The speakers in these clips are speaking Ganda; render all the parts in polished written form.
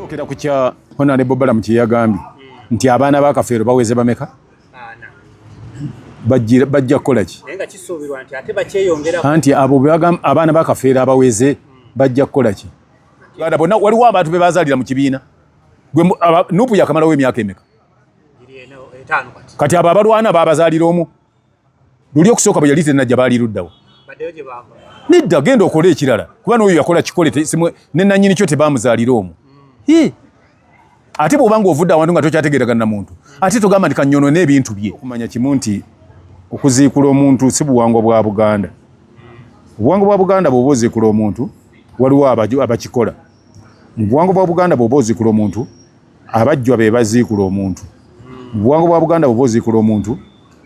Sokera ku kya Honorable Bala Muki yagambye nti abaana ba Kafeero baweze bameka bajja kukola ki nenga kisuubirwa nti ate bakyeyongera anti abo abaana ba Kafeero abaweze bajja kukola ki bana bonna waliwo abantu be bazaalira mu kibiina gwe Nuupu yakamalawo emyaka emeka kati abo abalwana babazaalira omu luli okusooka bwe yali tenajja baali luddawo nedda genda okola ekirala kuba n'oyo yakola kikole ne nannyini kyo tebamuzaalira omu ate bw'obanga ovudde awantu nga tokyategeeragana na muntu ate togamba nti kanyono n'ebintu bye okumanya kimu nti okuziikula omuntu si buwangwa bwa Buganda. Obuwangwa bwa Buganda bw'oba oziikula omuntu waliwo abakikola. Mu buwangwa bwa Buganda bw'oba oziikula omuntu abajjwa be baziikula omuntu. Mu buwangwa bwa Buganda bw'oba oziikula omuntu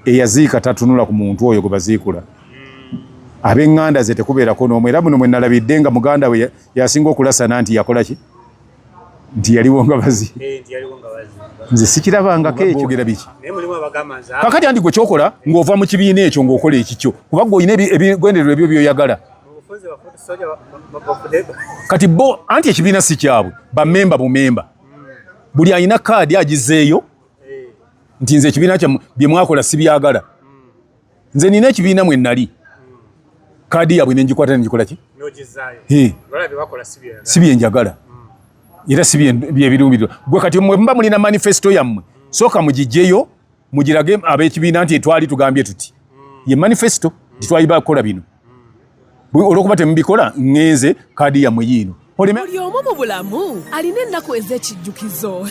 eyaziika tatunula ku muntu oyo gwe baziikula. Ab'eŋŋanda ze tekubeerako n'omu era muno mwe nalabidde nga muganda we yasinga okulasana nti yakola ki nti yaliwo nga bazi nze sikirabangako ekyo ogera biki kakati andi gwe kyokola ng'ova mu kibiina ekyo ng'okola ekikyo kuba gwe olina ebigwendererwa ebyo byoyagala kati bo anti ekibiina si kyabwe bamemba bumemba buli alina kaadi agizeeyo nti nze ekibiina kyammwe bye mwakola sibyagala nze nina ekibiina mwe nnali kaadi yabwe nengikwata nengikola ki si byenjagala era si byebirumbirwa gwe kati mwe mba mulina manifesto yammwe sooka mugijjeyo mugirage ab'ekibiina nti twali tugambye tuti ye manifesto titwali bakola bino olwokuba temubikola ŋŋenze kaadi yammwe yiino buli omu mu bulamu alina ennaku ez'ekijjukizo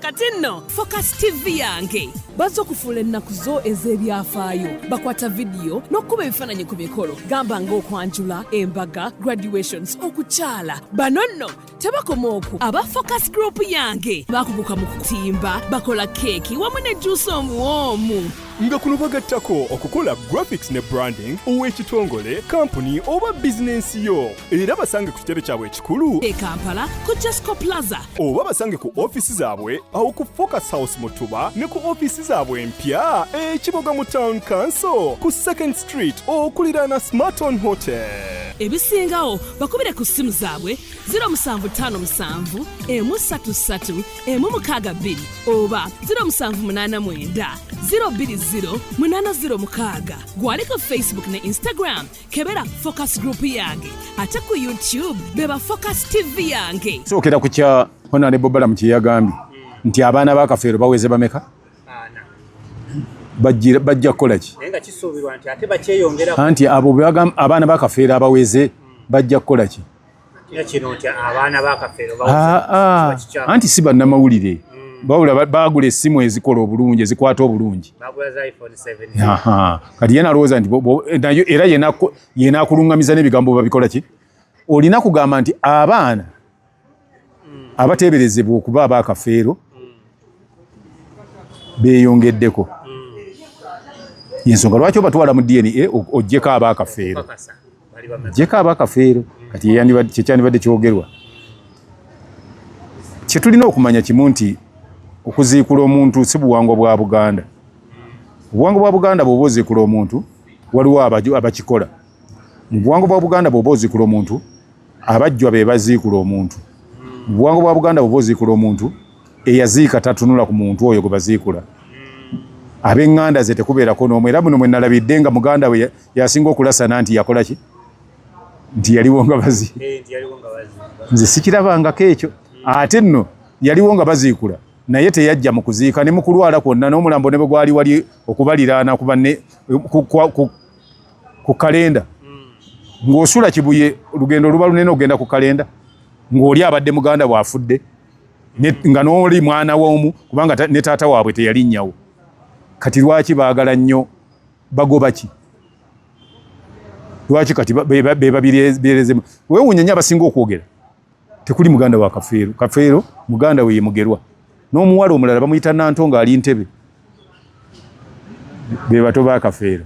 kati nno Focus TV yange bazza okufuula ennaku zo ez'ebyafaayo bakwata vidiyo n'okkuba ebifaananyi ku mikolo gamba ng'okwanjula embaga graduations okukyala bano nno tebakoma okwo aba Focus Group yange bakuguka mu kutimba bakola keeki wamu ne juice omuwoomu nga kuno bagattako okukola graphics ne branding ow'ekitongole kampuni oba bizinensi yo era basange ku kitebe kyabwe ekikulu e Kampala ku Jasco Plaza oba basange ku ofisi zaabwe awo ku Focus House mu Tuba ne ku ofisi zaabwe empya ekiboga mu Town Council ku 2nd Street okuliraana Smarton Hotel. Ebisingawo bakubire ku ssimu zaabwe 0757 133 162 oba 0789 020 gwali ku Facebook ne Instagram kebera Focus Group yange ate ku YouTube beba Focus TV yange. Sokera ku kya Honorable Bala Muki yagambye nti abaana ba Kafeero baweze bameka bajja kukola ki nenga kisuubirwa nti ate bakyeyongera anti abo abaana ba Kafeero abaweze bajja kukola ki kino nti abaana ba Kafeero anti si bannamawulire bawula bagula essimu ezikola obulungi ezikwata obulungi kati yena alowooza nti nayo era yena akulungamiza n'ebigambo babikola ki olina kugamba nti abaana abateeberezebwa okuba aba Kafeero beeyongeddeko yensonga lwaki obatwala mu DNA oggyeko aba Kafeero gyeko aba Kafeero kati kyekyandibadde kyogerwa kye tulina okumanya kimu nti okuziikula omuntu si buwangwa bwa Buganda. Obuwangwa bwa Buganda bw'oba oziikula omuntu waliwo abakikola. Mu buwangwa bwa Buganda bw'oba oziikula omuntu abajjwa be baziikula omuntu. Mu buwangwa bwa Buganda bw'oba oziikula omuntu eyaziika tatunula ku muntu oyo gwe baziikula. Ab'eŋŋanda ze tekubeerako n'omu era muno mwe nalabidde nga muganda we yasinga okulasana nti yakola ki nti yaliwo nga bazi nze sikirabangako ekyo ate nno yaliwo nga baziikula naye teyajja mu kuziika ne mu kulwala kwonna n'omulambo ne bwe gwali wali okubaliraana kuba ku kalenda ng'osula Kibuye olugendo luba lunene ogenda ku kalenda ng'oli abadde muganda bw'afudde nga n'oli mwana w'omu kubanga ne taata waabwe teyalinnyawo kati lwaki baagala nnyo bagoba ki lwaki kati bebabireezemu weewuunya nnyo abasinga okwogera tekuli muganda wa Kafeero. Kafeero muganda we ye Mugerwa n'omuwala omulala bamuyita Nantonga ali Ntebe be bato ba Kafeero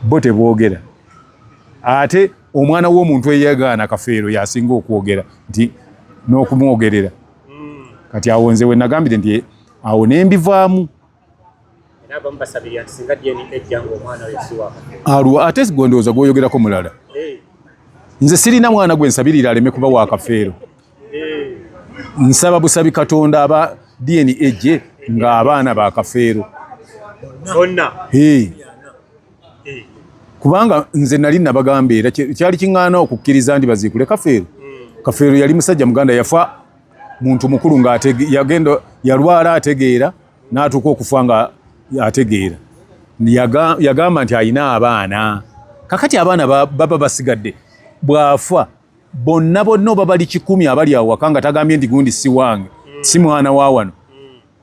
bo teboogera ate omwana w'omuntu eyagaana Kafeero yasinga okwogera nti n'okumwogerera kati awo nze we nagambire nti awo nembivaamu alwa ate gondooza gwoyogerako mulala nze sirina mwana gwe nsabirira aleme kuba wa Kafeero nsaba busabi Katonda aba DNA ejje nga abaana ba Kafeero bonna kubanga nze nali nabagamba era kyali kiŋŋaana okukkiriza ndi baziikule Kafeero. Kafeero yali musajja muganda yafa muntu mukulu nga yagenda yalwala ategeera n'atuuka okufa nga ategeera yagamba nti alina abaana kakati abaana baba basigadde bwafa bonna oba bali 10 abali awo waka nga tagambye ndi gundi si wange si mwana wa wano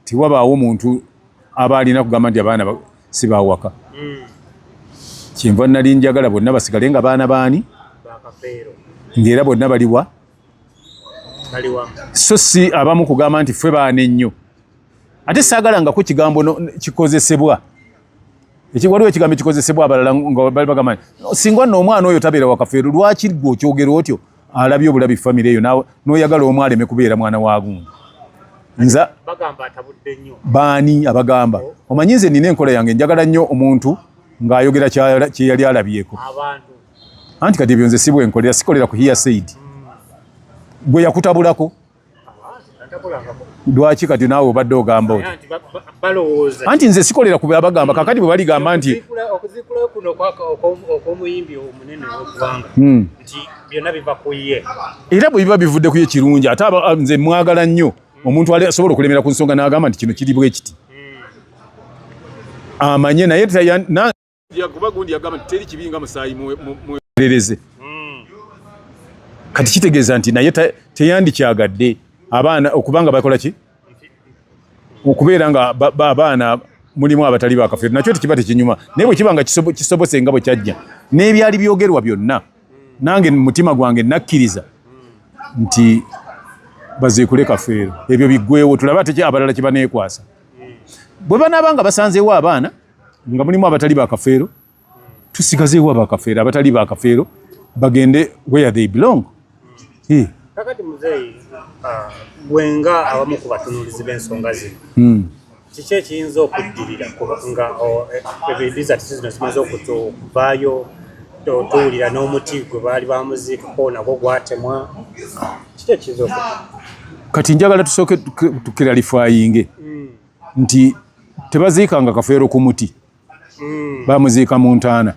tiwabaawo muntu aba alina kugamba nti abaana si bawaka kyenva nali njagala bonna basigale nga baana baani ng'era bonna baliwa so si abamu kugamba nti ffe baana ennyo ate saagalangako kigambo kikozesebwa waliwo ekigambo kikozesebwa abalala nga bali bagamba singa nno omwana oyo tabeera wa Kafeero lwaki gwe okyogera otyo alabye obulabi famire eyo n'oyagala omwaleme kubeera mwana wa gundi nza baani abagamba omanyi nze nina enkola yange njagala nnyo omuntu ng'ayogera kye yali alabyeko anti kati ebyo nze si bwenkolera sikolera ku hearsay gwe yakutabulako lwaki kati naawe obadde ogamba oti anti nze sikolera ku bagamba kakati bwe baligamba nti okuzikulayo kuno okw'omuyimbi omunene w'eggwanga nti byonna biva ku ye era bwe biba bivudde ku ye kirungi ate nze mwagala nnyo omuntu asobola okulemera ku nsonga n'agamba nti kino kiri bwe kiti amanye naye kuba gundi yagamba nti teri kibi nga musaayi mwerereze kati kitegeeza nti naye teyandikyagadde abaana okubanga bakola ki okubeera nga abaana mulimu abatali ba Kafeero nakyo tekiba tekinyuma naye bwe kiba nga kisobose nga bwe kyajja n'ebyali byogerwa byonna nange mu mutima gwange nakkiriza nti baziikule Kafeero ebyo biggweewo tulaba ate abalala kye baneekwasa bwe banaaba nga basanzeewo abaana nga mulimu abatali ba Kafeero tusigazeewo aba Kafeero abatali ba Kafeero bagende where they belong. Kakati muzeeyi bwenga abamu ku batunuulizi b'ensonga zino kiki ekiyinza okuddirira nga ebidizati zino zimaze okuvaayo tuwulira n'omuti gwe baali bamuziikako nagwo gwatemwa kiki ekiyinza kati njagala tusooke tukiralifayinge nti tebaziikanga Kafeero ku muti bamuziika mu ntaana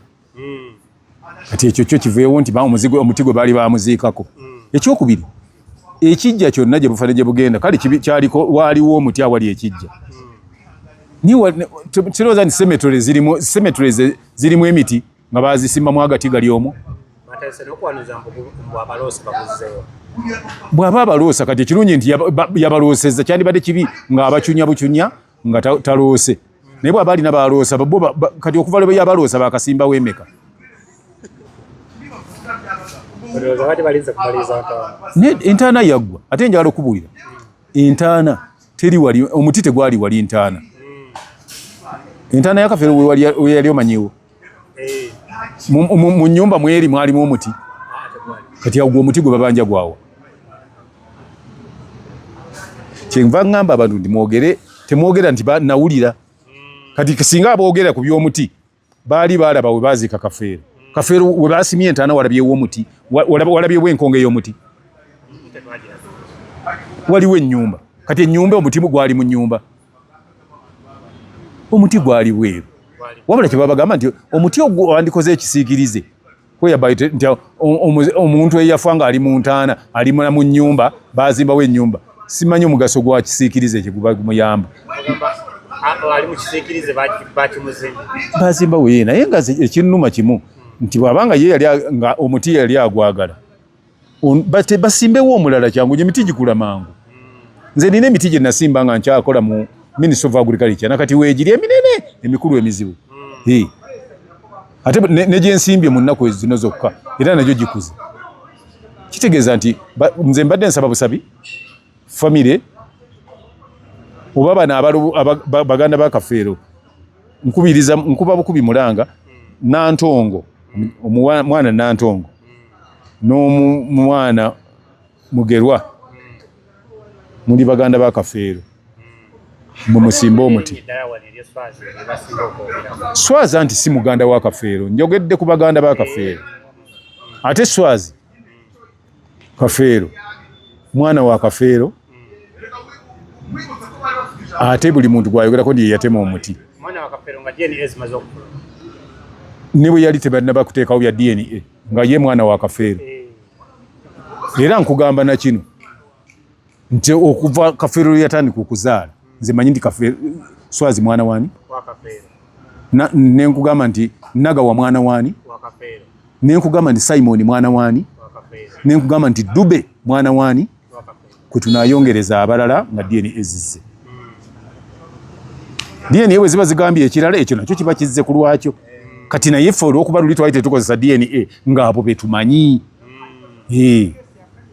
kati ekyo kyo kiveewo nti omuti gwe baali bamuziikako. Ekyokubiri ekijja kyonna gye bufane gye bugenda kale kyaliko waaliwo omuti awali ekijja kirowooza nti cemetery zirimu emiti nga bazisimbamu agati gali omwo bw'aba abaloosa kati ekirungi nti yabalooseza kyandibadde kibi nga abacunya bucunya nga taloose naye bw'aba alina baloosa kati okuva lwe yabaloosa bakasimbawo emeka entaana yaggwa ate njagala okubuulira entaana teri wali omuti tegwali wali entaana ya Kafeero we yali omanyiwo mu nnyumba mweri mwalimu omuti kati agwo omuti gwe babanja gwawa kyenva ngamba abantu ndi mwogere temwogera nti nawulira kati singa aboogera ku by'omuti baali baalaba we baziika Kafeero Kafeero we basimye entaana walabyewo omuti walabyewo enkonge y'omuti waliwo ennyumba kati ennyumba omuti gwali mu nnyumba omuti gwali bweru wabula kye babagamba nti omuti ogwo wandikoze ekisiikirize nti omuntu eyafa nga ali mu ntaana ali mu nnyumba bazimbawo ennyumba simanyi omugaso gwa kisiikirize ekyo guba gumuyamba bazimbawo ye naye nga ekinnuma kimu nti bwabanga ye yali nga omuti yali agwagala basimbewo omulala kyangu emiti gikula mangu nze nina emiti gye nasimba nga nkyakola mu Ministry of Agriculture nakati weegiri eminene emikulu emizibu ate ne gyensimbye mu nnaku zino zokka era nagyo gikuze kitegeeza nti nze mbadde nsaba busabi famire oba bano baganda ba Kafeero nkuba bukubi Mulanga Nantongo mwana Nantongo n'omwana Mugerwa muli baganda ba Kafeero mumusimba omuti Swazi anti si muganda wa Kafeero njogedde ku baganda ba Kafeero ate Swazi Kafeero mwana wa Kafeero ate buli muntu gwayogerako ndi yatema omuti mwana wa Kafeero nga DNA zimaze okufuna ne bwe yali tebannaba kuteekawo bya DNA nga ye mwana wa Kafeero era nkugamba na kino nti okuva Kafeero yatandika okuzaala nze manyi ndi Kafeero Swazi mwana wani wa Kafeero ne nkugamba nti Nagawa mwana wani wa Kafeero ne nkugamba nti Simon mwana wani wa Kafeero ne nkugamba nti Dube mwana wani wa Kafeero kutunayongereza abalala nga DNA ezizze DNA bwe ziba zigambye ekirala ekyo nakyo kiba kizze ku lwakyo kati naye ffe olw'okuba luli twali tetukozesa DNA ng'abo betumanyi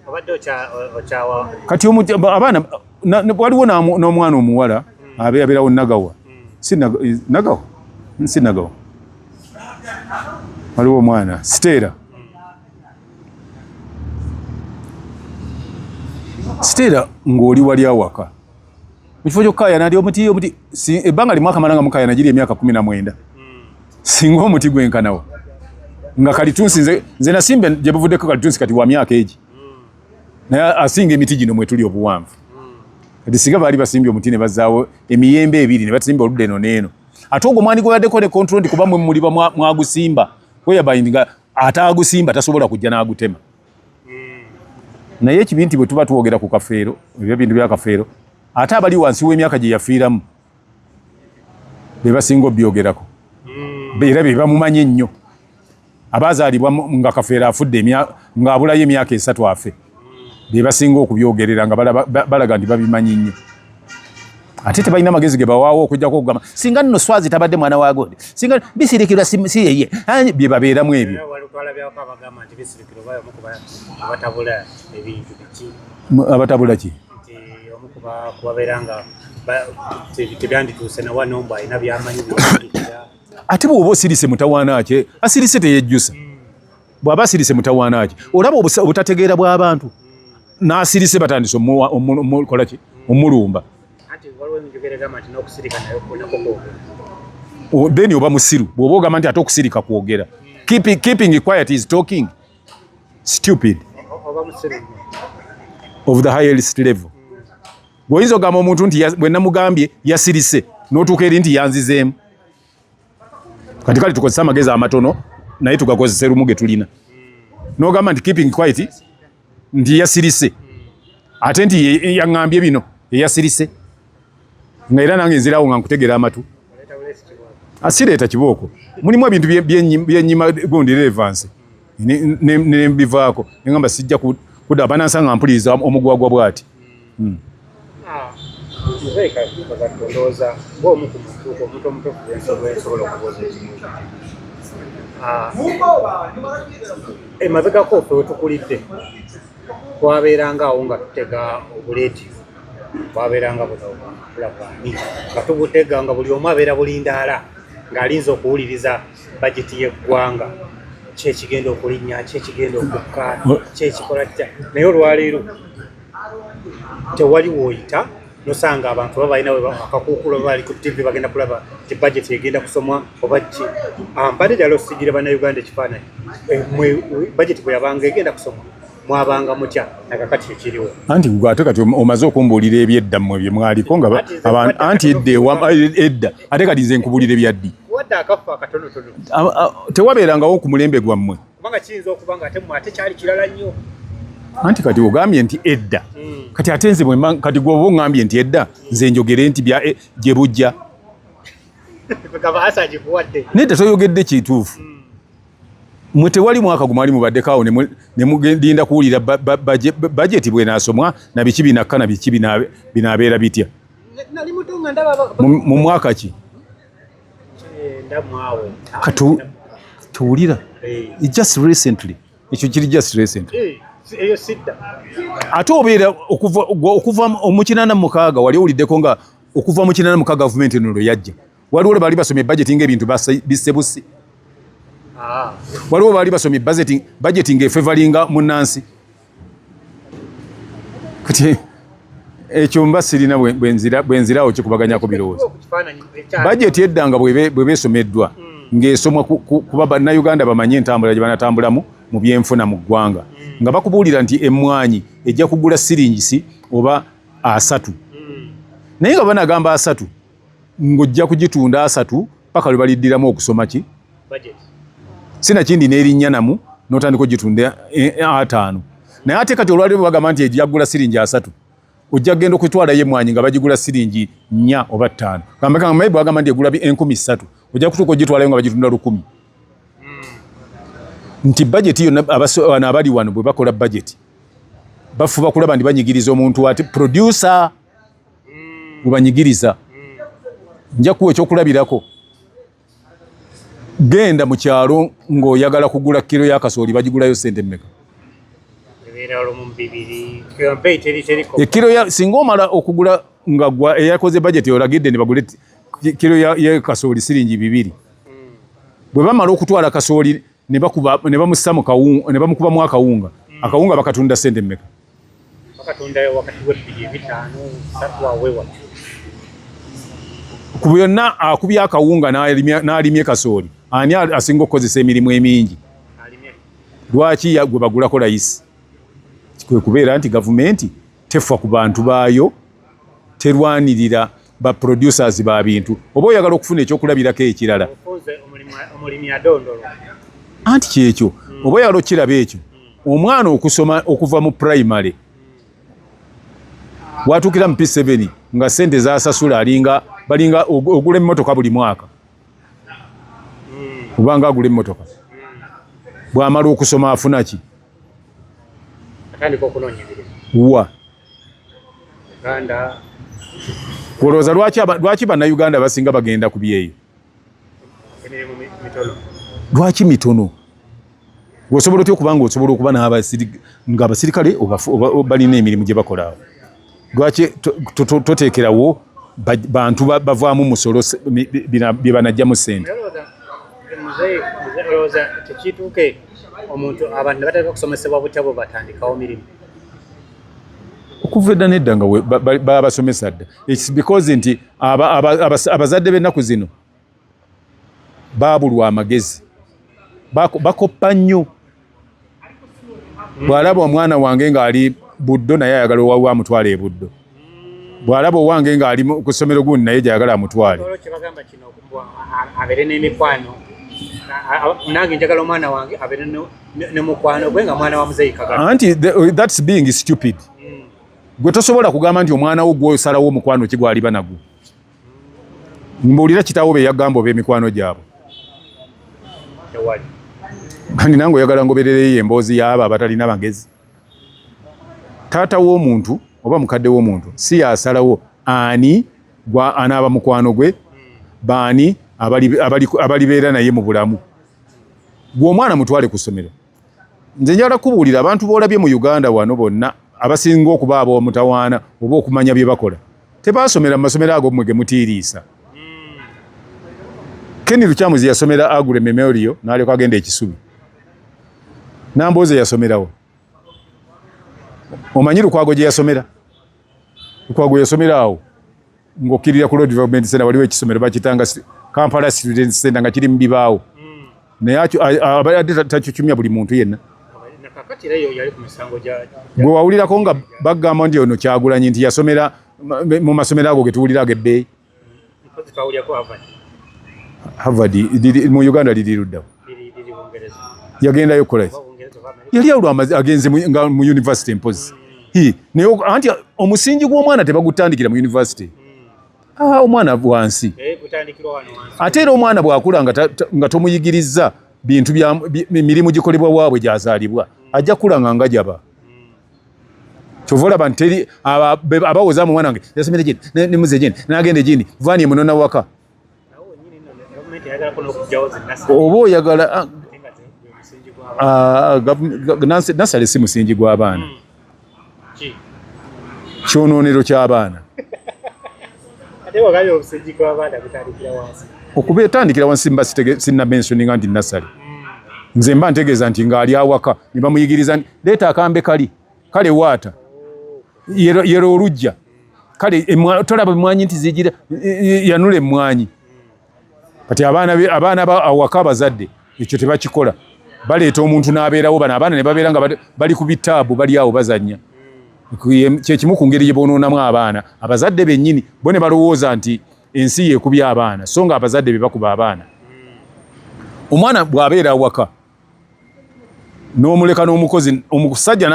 obadde okyawa kati abaana waliwo n'omwana omuwala abeerawo Nagawa si Nagawa waliwo omwana Siteera ng'oli wali awaka ekifo kyokkaayana ali omuti ebbanga limu akamala nga mukaayana giri emyaka 19 singa omuti gwenkanawo nga kalitunsi nze nasimbe gye buvuddeko kalitunsi kati wa myaka egi naye asinga emiti gino mwe tuli obuwanvu kati singa baali basimbye omuti ne bazaawo emiyembe ebiri ne basimba oludda eno n'eno ate ogwo mwandiko yaddeko ne control ndi kuba mwe muliba mwagusimba weyabayindi nga ataagusimba tasobola kujja n'agutema naye ekibi nti bwe tuba tuwogera ku Kafeero ebyo bintu bya Kafeero ate abali wansi w'emyaka gye yafiiramu be basinga obyogerako era be bamumanyi ennyo abaazaalibwa nga Kafeero afudde ng'abulayo emyaka 3 afe be basinga okubyogerera nga balaga nti babimanyi nnyo ate tebalina magezi ge bawaawo okujjako okugamba singa nno Swazi tabadde mwana wa Godi singa bisirikirwa si yeye bye babeeramu ebyo abatabula ki ate bw'oba osirise mutawaana ki asirise teyejjusa bw'aba asirise mutawaana ki olaba obutategeera bw'abantu n'asirise batandise omukola ki omulumba then oba musiru bw'oba ogamba nti ate okusirika kwogera keeping quiet is talking stupid of the highest level bw'oyinza ogamba omuntu nti bwe namugambye yasirise n'otuuka eri nti yanzizeemu kati kale tukozesa amagezi amatono naye tugakozesa lumu ge tulina n'ogamba nti keeping quiet nti yasirise ate nti yaŋŋambye bino eyasirise nga era nange nzirawo nga nkutegera amatu asireeta kibooko mulimu ebintu byennyima gundi relevance nembivaako neŋamba sijja kudda banansanga mpuliriza omugwagwa bw'ati emabegako ffe wetukulidde twabeerangawo nga tutega obuleeti twabeeranga bulabwani nga tubutega nga buli omu abeera bulindaala ng'alinza okuwuliriza bajeti y'eggwanga kyekigenda okulinnya kyekigenda okukka kyekikola kitya naye olwaleero tewali w'oyita nosanga abantu baba balina akakuukulo bali ku TV bagenda kulaba ti bajeti egenda kusomwa oba ki mbadde ddala osigira bannayuganda ekifaananyi bajeti bwe yabanga egenda kusomwa mwabanga mutya nakakati ekiriwo anti ate kati omaze okumbuulira ebyedda mmwe bye mwaliko nga anti edda ate kati nze nkubuulira ebyaddi wadde akafa akatonotono tewabeerangawo ku mulembe gwammwe kubanga kiyinza okuba nga ate kyali kirala nnyo anti kati ogambye nti edda kati ate nze kati gwoba oŋŋambye nti edda nze njogere nti gye bujja nedda toyogedde kituufu mwe tewali mwaka gumwali mubaddekaawo ne mugenda kuwulira bajeti bwenaasomwa na biki binakka na biki binaabeera bitya mu mwaka ki tuwulira just recently ekyo kiri just recently ate obeera okuva mu 86 wali owuliddeko nga okuva mu 86 gavumenti eno lwe yajja waliwo lwe baali basomye bajeti ng'ebintu bisebusi waliwo baali basomye bajeti ng'efevalinga munnansi kati ekyo mba sirina bwenzirawo kikubaganyako birowoozo bajeti edda nga bwe beesomeddwa ng'esomwa kuba bannayuganda bamanye entambula gye banatambulamu mu byenfuna mu ggwanga nga bakubuulira nti emmwanyi ejja kugula siringisi oba 3 naye nga banagamba 3 ng'ojja kugitunda 3 paka lwe baliddiramu okusoma ki budget sinakindi n'erinnya namu n'otandika ogitunda 5 naye ate kati olwaliwo bagamba nti ejjagula siringi 3 ojja kugenda okutwalayo emmwanyi nga bagigula siringi 4 oba 5 kambeka maybe bagamba nti egula 13,000 ojja kutuuka ogitwalayo nga bagitunda 10,000 nti budget iyo wano abali wano bwe bakola budget bafuba kulaba ndi banyigiriza omuntu ati producer bwebanyigiriza nja kuwa ekyokulabirako genda mu kyalo ng'oyagala kugula kiro ya kasooli bagigulayo sente mmeka ekiro singa omala okugula nga gwa eyakoze budget olagidde ne bagule kiro ya kasooli siringi 2 bwe bamala okutwala kasooli ne bamussa mu kawunga ne bamukubamu akawunga akawunga bakatunda sente mmeka bakatunda wakati w'ebiri 5 wawewa ku byonna akubya akawunga n'alimye kasooli ani asinga okukozesa emirimu emingi lwaki gwe bagulako layisi kwe kubeera nti gavumenti tefa ku bantu baayo terwanirira ba producers ba bintu oba oyagala okufuna ekyokulabirako ekirala anti kyekyo oba oyagala okiraba ekyo omwana okusoma okuva mu primary watuukira mu P7 nga sente zasasula balinga ogula emmotoka buli mwaka obanga agula emmotoka bw'amala okusoma afuna ki wa olowooza lwaki bannayuganda basinga bagenda ku byeyo lwaki mitono osobola otya okubanga osobola okuba ng'abasirikale balina emirimu gye bakola awo lwaki toteekerawo bantu bavaamu musolo bye banajjamu sente tekituuke omuntu abantu batandika kusomesebwa butya bwe batandikawo mirimu okuva edda nedda nga babasomesa dda its because nti abazadde b'ennaku zino baabulwa amagezi bakoppa nnyo bw'alaba omwana wange ng'ali buddo naye ayagala owawe amutwala ebuddo bw'alaba owange ng'ali ku ssomero gundi naye gyayagala amutwale kyebagamba kino abeere n'emikwano nange njagala omwana wange abeere ne mukwano gwe nga mwana wa muzeeyi Kagame anti that's being stupid gwe tosobola kugamba nti omwana wo gw'osalawo omukwano ki gwaliba nagwo mbuulira kitaawo be yagamba oba emikwano gyabwe kandi nange oyagala ngoberereyo emboozi y'abo abatalina magezi taata w'omuntu oba mukadde w'omuntu si yasalawo ani anaaba mukwano gwe baani abalibeera naye mu bulamu gwe omwana mutwale ku ssomero nze njagala kubuulira abantu boolabye mu Uganda wano bonna abasinga okuba ab'omutawaana oba okumanya bye bakola tebaasomera mu masomero ago mmwe ge mutiiriisa Kenny Lukyamuzi yasomera Agure Memorial n'alyoka agenda ekisubi Nambooze yasomerawo omanyi Lukwago gye yasomera Lukwago yasomera awo ng'okkirira ku Road Development Center waliwo ekisomero bakitanga Kampala Student Center nga kiri mu bibaawo naye abadde takyukyumya buli muntu yenna gwe wawulirako nga bagamba nti ono Kyagulanyi nti yasomera mu masomero ago ge tuwulira ag'ebbeeyi Harvard mu Uganda liri luddawo yagendayo kukolaki yali awulwa agenze mu university mpozi naye anti omusingi gw'omwana tebagutandikira mu university omwana wansi ate era omwana bw'akula nga tomuyigiriza bintu mirimu gikolebwa waabwe gyazaalibwa ajja kulanga nga jaba kyova olaba nti abawozaamu omwana wange yasomera gini nemuze gini n'agenda gini vaani emunona waka oba oyagala nasale si musingi gw'abaana kyonoonero ky'abaana okuba etandikira wansi mba sinna mentioninga nti nasale nze mba ntegeeza nti ng'ali awaka ne bamuyigiriza leeta akambe kale waata yero olujja kale tolaba emmwanyi nti zigira yanula emmwanyi kati abaana awaka abazadde ekyo tebakikola baleeta omuntu n'abeerawo bano abaana ne babeera nga bali ku bitaabu bali awo bazannya kyekimu ku ngeri gye bonoonamu abaana abazadde bennyini bo ne balowooza nti ensi yeekubya abaana so nga abazadde be bakuba abaana. Omwana bw'abeera awaka n'omuleka n'omukozi omusajja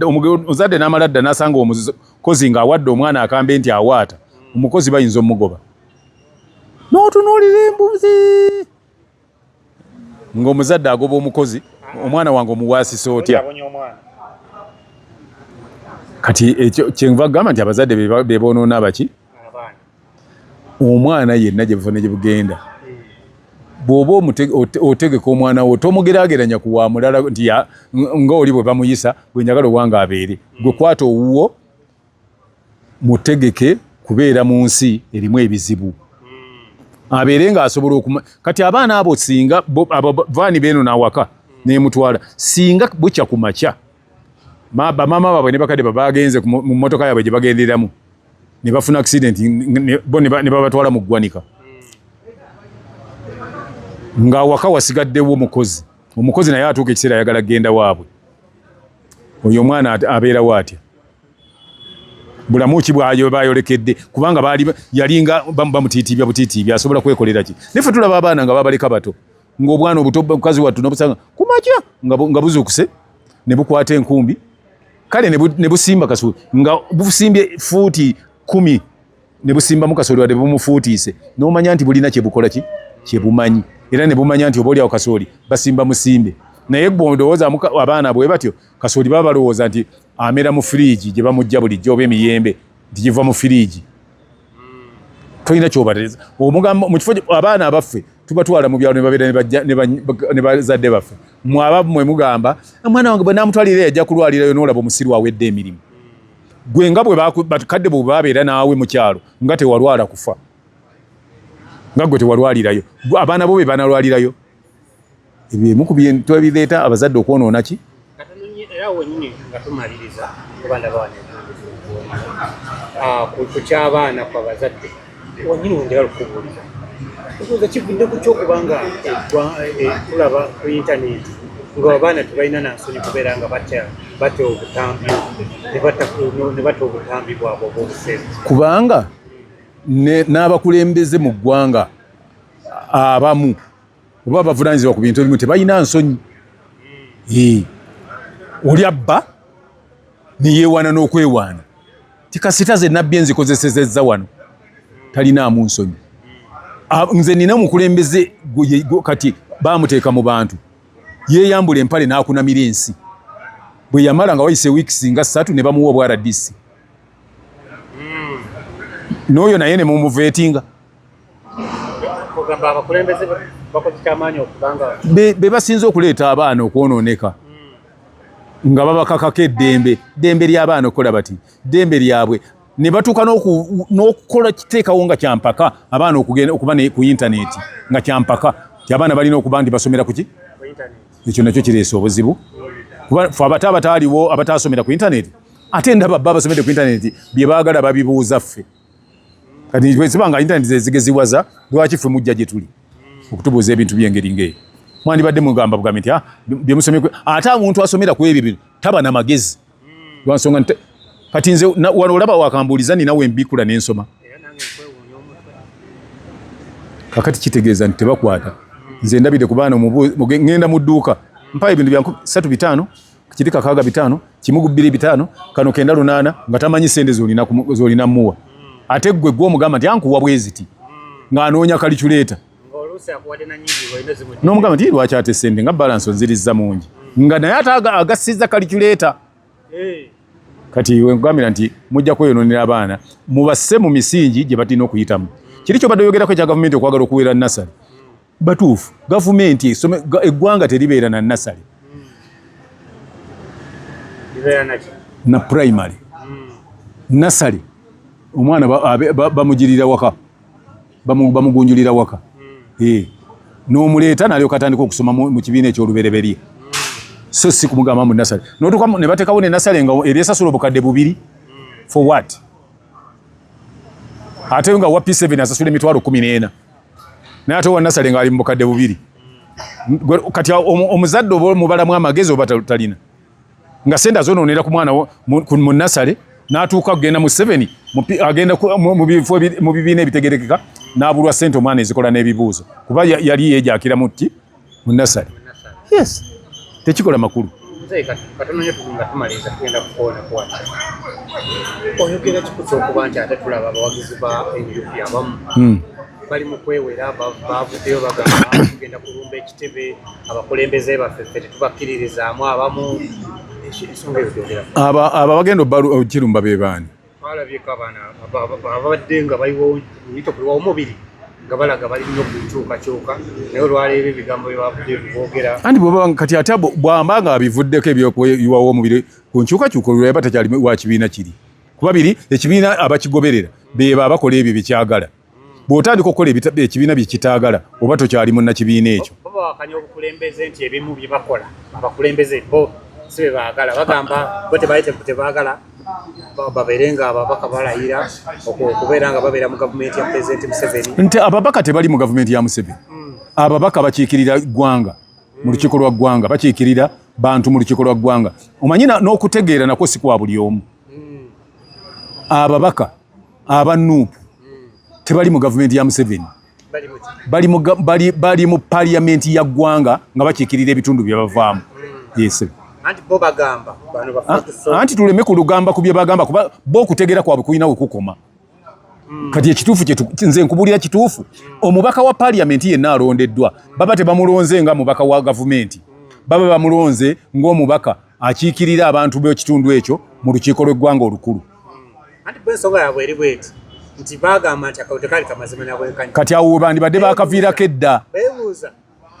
omuzadde n'amaladda n'asanga omukozi ng'awadde omwana akambe nti awaata omukozi bayinza omugoba n'otunuulira embuzi ng'omuzadde agoba omukozi omwana wange omuwaasisa otya. Kati ekyo kyenva gamba nti abazadde be boonoona baki omwana yenna gye bufa ne gye bugenda bw'oba otegeka omwana wo tomugeraageranya ku wa mulala nti ng'oli bwe bamuyisa bwe njagala owange abeere gwe kwata owuwo mutegeke kubeera mu nsi erimu ebizibu abeere ng'asobola kati abaana abo singa vaani beeno n'awaka n'emutwala singa bukya ku makya bamaama baabwe ne bakadde bagenze mu mmotoka yaabwe gye bagenderamu ne bafuna accident bo ne babatwala mu ggwanika ng'awaka wasigaddewo omukozi naye atuuka ekiseera ayagala kgenda waabwe oyo omwana abeerawo atya bulamu ki bayolekedde kubanga yalinga bamutiitiibya butiitiibya asobola kwekolera ki nefe tulaba abaana nga babaleka bato ng'obwana obuto mukazi wattu nobusanga kumakya nga buzuukuse ne bukwata enkumbi kale ne busimba kasooli nga busimbye fuuti 10 ne busimbamu kasooli wadde bumufuutiise n'omanya nti bulina kyebukola ki kyebumanyi era ne bumanya nti oba oliawo kasooli basimba musimbe naye gw'ondowooza abaana bwe batyo kasooli baba balowooza nti amera mu firiigi gye bamujja bulijjo oba emiyembe nti giva mu firiigi tolina kyobatereeza mu kifo abaana abaffe tubatwala mu byalo ne babeera ne bazadde baffe mwaba mwe mugamba omwana wange bwe naamutwalira yajja kulwalirayo n'olaba omusiru awedde emirimu gwe nga bakadde bwe babeera naawe mu kyalo nga tewalwala kufa nga gwe tewalwalirayo abaana bo be banalwalirayo ebyo emu ku bintu ebireeta abazadde okwonoona ki era wenyini nga tumaliriza kubanda bawana ku ky'abaana ku abazadde wenyini wenjagala okubuuliza okubuuza kivudde ku kyokubanga tulaba ku intaneti ng'abaana tebalina nansonyi kubeera nga bata obutambi ne bata obutambi bwabwe obw'obusenzi kubanga n'abakulembeze mu ggwanga abamu oba bavunaanyizibwa ku bintu ebimu tebalina nsonyi oli abba neyeewaana n'okwewaana tikasita ze nabbi enzikozesezezza wano talinaamu nsonyi nze nina omukulembeze kati baamuteeka mu bantu yeeyambula empale n'akunamira ensi bwe yamala nga wayise wiikisi nga 3 ne bamuwa obwa RDC n'oyo naye ne mumuveetinga be basinze okuleeta abaana okwonooneka nga babakakako eddembe ly'abaana okukola bati ddembe lyabwe ne batuuka n'okukola kiteekawo nga kyampaka abaana okuba ku intaneti nga kyampaka ti abaana balina okuba nti basomera kuki ekyo nakyo kireesa obuzibu kuba fe abata abataaliwo abataasomera ku intaneti ate ndaba bba basomedde ku intaneti bye baagala babibuuza ffe kati bwesibanga intaneti zezigeziwaza lwaki ffe mujja gye tuli okutubuuza ebintu by'engeri ng'eyo mwandibadde mugamba bugambe nti bye musomye ate omuntu asomera ku ebyo bino taba na magezi lwansonga kati nze wano olaba wakambuuliza nina wembikula n'ensoma kakati kitegeeza nti tebakwata nze ndabire ku baana ngenda mu dduuka mpayo ebintu bya 3-5 kirika 6-5 1-2-5 kano 9-8 nga tamanyi sente z'olina muwa ate gwe gw'omugamba nti ankuwa bweziti ng'anoonya kalikyuleeta n'omugamba nti lwaki ate sente nga balansi onzirizza mungi nga naye ate agassiza kalikyuleeta kati wenkugambira nti mujja kweyonoonera abaana mubasse mu misingi gye batalina okuyitamu kiri kyobadde oyogerako ekya gavumenti okwagala okuweera nasale batuufu gavumenti eggwanga teribeera na nasale na primary nasale omwana bamugirira waka bamugunjulira waka n'omuleeta nalyoka atandika okusoma mu kibiina ekyolubereberye so si kumugamba mu nasale notuuka ne bateekawo ne nasale nga eryesasula obukadde 2 for what ate nga wa P7 asasula emitwalo 14 naye ate wa nasale nga ali mu bukadde 2 kati omuzadde oba mubalamu amagezi oba talina nga sente azonoonera ku mwana mu nasale n'atuuka kugenda mu 7 agenda mu bibiina ebitegerekeka n'abulwa ssente omwana ezikola n'ebibuuzo kuba yali yeejakira mutti mu nasale. Yes, tekikola makulu. Katono nnyo tugunga tumaliza tugenda kukoona kwata oyogera kikusa okuba nti ate tulaba abawagizi ba NUP abamu bali mu kwewera bavuddeyo bagamba tugenda kulumba ekitebe abakulembeze baffe ffe tetubakkiririzaamu abamu ensonga eyo gyogera aba bagenda okirumba be baani twalabyeko abaana ababadde nga baliwo uyita kuliwawo mubiri nga balaga balina okukyukakyuka naye olwaleero ebigambo byebavudde boogera anti kati ate bwamba nga bivuddeko ebyokuyiwawo omubiri ku nkyukakyuka olulaba takyali wa kibiina kiri kuba biri ekibiina abakigoberera beba abakola ebyo byekyagala bw'otandika okukola ekibiina byekitaagala oba tokyali munnakibiina ekyo babawakanya obukulembeze nti ebimu bye bakola abakulembeze bo si be baagala bagamba bo tebaagala babeere nga ababaka balayira okubeera nga babeera mu gavumenti ya Pulezidenti Museveni nti ababaka tebali mu gavumenti ya Museveni ababaka bakiikirira ggwanga mu lukiiko lwa ggwanga bakiikirira bantu mu lukiiko lwa ggwanga omanyi n'okutegeera nakwo si kwa buli omu ababaka aba Nuupu tebali mu gavumenti ya Museveni bali mu parliamenti ya ggwanga nga bakiikirira ebitundu bye bavaamu. Yes. Anti bo bagamba bano bafutuso anti tuleme kulugamba ku bye bagamba kuba bo okutegeera kwabwe kulina we kukoma kati ekituufu nze nkubulira kituufu omubaka wa parliamenti yenna alondeddwa baba tebamulonze nga mubaka wa gavumenti baba bamulonze ng'omubaka akiikirira abantu b'ekitundu ekyo mu lukiiko lw'eggwanga olukulu. Anti bo ensonga yabwe eri bweti nti bagamba nti akabuto kali kamazima nabwenkanya kati awo bandibadde bakaviirako edda beebuuza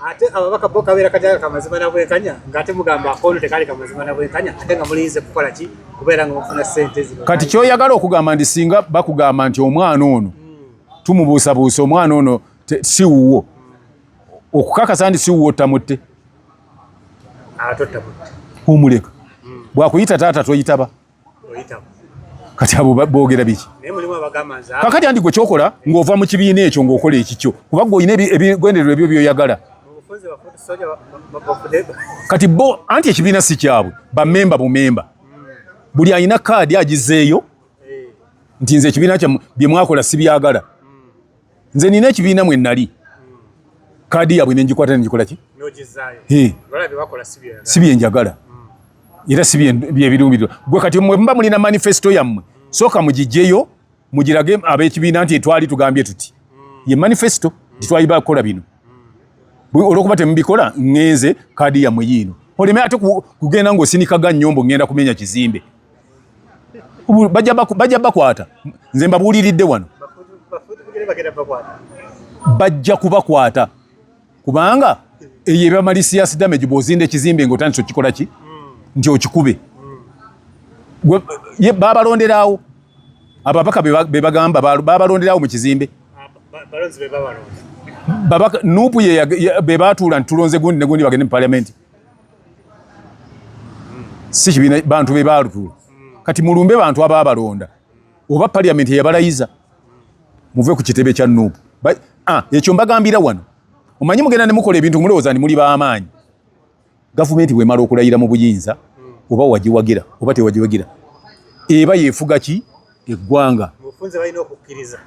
ate ababaka bo kabeera kati kamazima nabwenkanya ng'ate mugamba akono tekali kamazima nabwenkanya ate nga mulinze kukola ki kubeera nga mufuna ssente zino kati kyoyagala okugamba nti singa bakugamba nti omwana ono tumubuusabuusa omwana ono si wuwo okukakasa nti si wuwo tamutte tottamutte omuleka bwakuyita taata toyitaba oyitaba kati abo boogera biki naye mulimu abagamba nze kakati andi gwe kyokola ng'ova mu kibiina ekyo ng'okola ekikyo kuba gwe olina ebigendererwa ebyo byoyagala obufuzi bafutusoja bafude kati bo anti ekibiina si kyabwe bamemba bumemba buli alina kaadi agizeeyo nti nze ekibiina kyammwe bye mwakola si byagala nze nina ekibiina mwe nnali kaadi yabwe nengikwata nengikola ki n'ogizaayo balabe bakola si byenjagala era si byebirumbirwa gwe kati mwe mba mulina manifesto yammwe sooka mugijjeyo mugirage ab'ekibiina nti twali tugambye tuti ye manifesto titwali bakola bino olwokuba temubikola ŋŋenze kaadi yammwe yiino oleme ate kugenda ng'osinika nnyombo ŋŋenda kumenya kizimbe bajja bakwata nze mbabuuliridde wano bajja kubakwata kubanga eyo ebamalisias damage bw'ozinda ekizimbe ng'otandise okikola ki nti okikube babalonderaawo ababaka be bagamba babalonderaawo mu kizimbe Nuupu be baatuula nti tulonze gundi ne gundi bagende mu parliamenti si kibiina bantu be baalutuula kati mulumbe bantu abaabalonda oba parliamenti eyabalayiza muve ku kitebe kya Nuupu ekyo mbagambira wano omanyi mugenda ne mukola ebintu mulowooza ni muli b'amaanyi gavumenti bw'emala okulayira mu buyinza oba wagiwagira oba tewagiwagira eba yeefuga ki eggwanga obufunze balina okukkiriza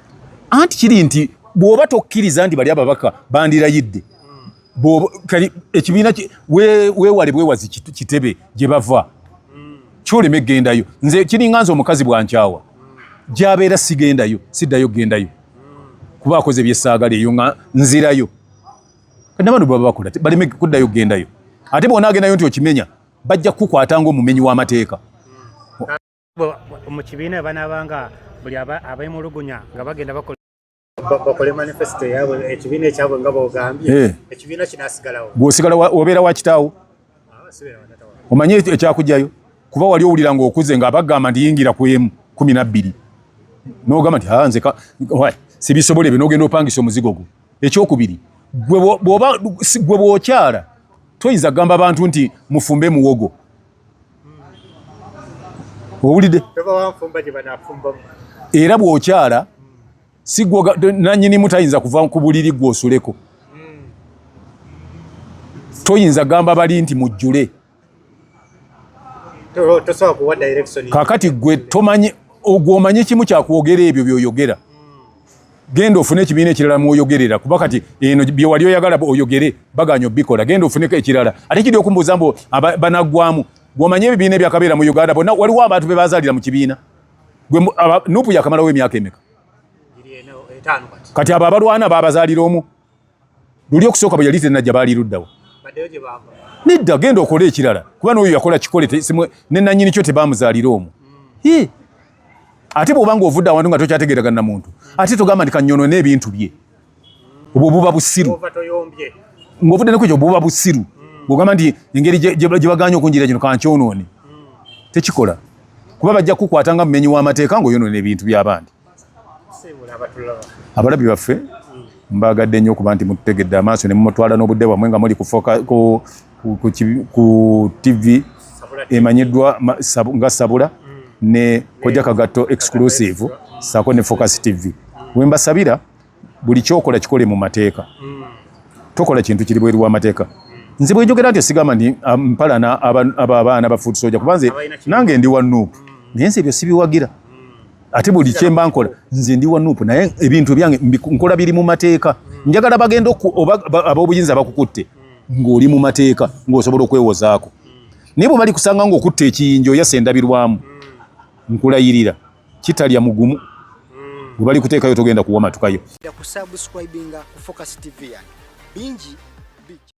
anti kiri nti bw'oba tokkiriza nti bali ababaka bandirayidde kali ekibiina weewale bwewazi kitebe gye bava kyoleme eggendayo nze kiringa nze omukazi bwankyawa gy'abeera sigendayo siddayo gendayo kuba akoze byessaagala eyo nga nzirayo kandi abantu baba bakola baleme kuddayo gendayo ate bw'onaagendayo nti okimenya bajja kukwata ng'omumenyi w'amateeka mu kibiina banaabanga buli abeemulugunya nga bagenda bakole manifesto yaabwe ekibiina ekyabwe nga boogambye ekibiina kinaasigalawo bw'osigala obeera wa kitaawo omanye ekyakugjayo kuba wali owulira ng'okuze ng'abagamba nti yingira ku emu 12 n'ogamba nti nze sibisobole ebyo n'ogenda opangisa omuzigo gwo ekyokubiri gwe bw'okyala toyinza kugamba abantu nti mufumbe muwogo owulidde era bw'okyala si nannyinimu tayinza kuva ku buliri gw'osuleko toyinza kugamba bali nti mujjule tosobola kuwa direction. Kakati gwe tomanyi ogwomanyi kimu kyakwogera ebyo byoyogera. Genda ofune ekibiina ekirala mwoyogerera kuba kati eno bye wali oyagala oyogere baganyo bikola. Genda ofuneko ekirala. Ate kiri okumbuuza mbu banagwamu gwomanyi ebibiina ebyakabeera mu Uganda bonna waliwo abantu be bazaalira mu kibiina. Gwe Nuupu yakamalawo emyaka emeka? Kati abo abalwana babazaalira omu. Luli okusooka bwe yali tennajja baali luddawo. Nedda genda okole ekirala kuba n'oyo yakola kikole ne nannyini kyo tebamuzaalira omu. Ate bw'obanga ovudde awantu nga tokyategeeragana na muntu ate togamba nti kanyono n'ebintu bye obwo buba busiru. Ng'ovudde nekwo ekyo buba busiru. Bw'ogamba nti engeri gye baganya okunjira kino kankyonoone tekikola kuba bajja kukwata nga mumenyi w'amateeka ng'oyonoona ebintu by'abandi. Abalabi baffe mbagadde nnyo okuba nti mututegedde amaaso ne mumutwala n'obudde bwammwe nga muli ku TV emanyiddwa nga Sabula ne Kojja Kagatto exclusive sako ne Focus TV. Wembasabira buli kyokola kikole mu mateeka. Tokola kintu kiri bweru w'amateeka. Nze bwe njogera nti sigamba nti mpalana abaana ba Foot Soldier kubanze nange ndi wa Nuupu naye nze ebyo sibiwagira. Ate buli kyemba nkola nze ndi wa Nuupu naye ebintu byange nkola biri mu mateeka. Njagala bagenda ab'obuyinza bakukutte ng'oli mu mateeka ng'osobola okwewozaako. Naye bwe bali kusanga ng'okutte ekiyinjo yasendabirwamu nkulayirira kitalya mugumu bwe bali kuteekayo togenda kuwama tukayo. Kusubscribinga ku Focus TV bingi